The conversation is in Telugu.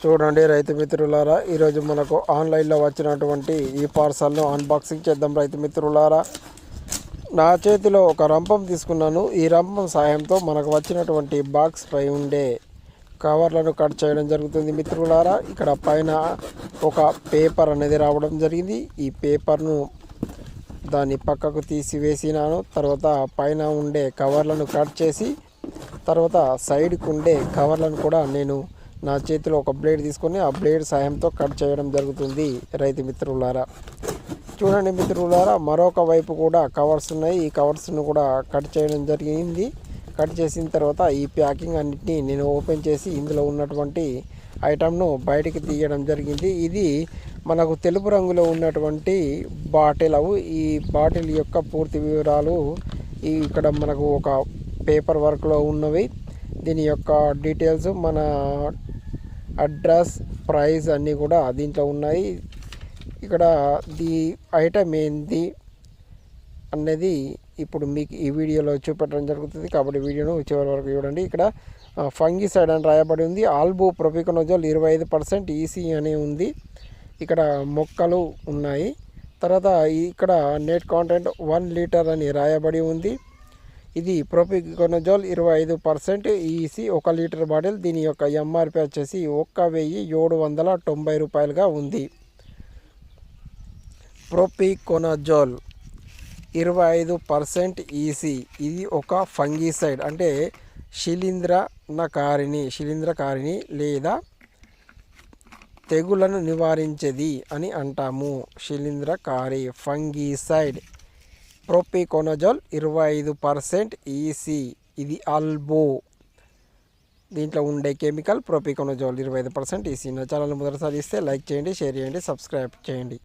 చూడండి రైతు మిత్రులారా, ఈరోజు మనకు ఆన్లైన్లో వచ్చినటువంటి ఈ పార్సల్ను అన్బాక్సింగ్ చేద్దాం. రైతు మిత్రులారా, నా చేతిలో ఒక రంపం తీసుకున్నాను. ఈ రంపం సాయంతో మనకు వచ్చినటువంటి బాక్స్ పై ఉండే కవర్లను కట్ చేయడం జరుగుతుంది. మిత్రులారా, ఇక్కడ పైన ఒక పేపర్ అనేది రావడం జరిగింది. ఈ పేపర్ను దాన్ని పక్కకు తీసివేసినాను. తర్వాత పైన ఉండే కవర్లను కట్ చేసి తర్వాత సైడ్కు ఉండే కవర్లను కూడా నేను నా చేతిలో ఒక బ్లేడ్ తీసుకొని ఆ బ్లేడ్ సాయంతో కట్ చేయడం జరుగుతుంది. రైతు మిత్రులారా, చూడండి మిత్రులారా, మరొక వైపు కూడా కవర్స్ ఉన్నాయి. ఈ కవర్స్ను కూడా కట్ చేయడం జరిగింది. కట్ చేసిన తర్వాత ఈ ప్యాకింగ్ అన్నిటినీ నేను ఓపెన్ చేసి ఇందులో ఉన్నటువంటి ఐటమ్ను బయటికి తీయడం జరిగింది. ఇది మనకు తెలుపు రంగులో ఉన్నటువంటి బాటిల్. ఈ బాటిల్ యొక్క పూర్తి వివరాలు ఇక్కడ మనకు ఒక పేపర్ వర్క్లో ఉన్నవి. దీని యొక్క డీటెయిల్స్, మన అడ్రస్, ప్రైస్ అన్నీ కూడా దీంట్లో ఉన్నాయి. ఇక్కడ ది ఐటమ్ ఏంది అనేది ఇప్పుడు మీకు ఈ వీడియోలో చూపెట్టడం జరుగుతుంది. కాబట్టి వీడియోను చివరి వరకు చూడండి. ఇక్కడ ఫంగిసైడ్ అని రాయబడి ఉంది. ఆల్బూ ప్రొపికొనజోల్ 25% ఈసీ అని ఉంది. ఇక్కడ మొక్కలు ఉన్నాయి. తర్వాత ఇక్కడ నెట్ కాంటెంట్ 1 లీటర్ అని రాయబడి ఉంది. ఇది ప్రొపికొనజోల్ 25% ఈసీ 1 లీటర్ బాటిల్. దీని యొక్క ఎంఆర్పి వచ్చేసి 1790 రూపాయలుగా ఉంది. Propiconazole 25% EC. ఇది ఒక ఫంగిసైడ్, అంటే శిలీంద్రకారిణి లేదా తెగులను నివారించేది అని అంటాము. శిలీంద్రకారి ఫంగిసైడ్ ప్రొపికొనజోల్ 25% ఈసీ. ఇది ఆల్బో. దీంట్లో ఉండే కెమికల్ ప్రొపికొనజోల్ 25% ఈసీ. నా ఛానల్ మొదటిసారి ఇస్తే లైక్ చేయండి, షేర్ చేయండి, సబ్స్క్రైబ్ చేయండి.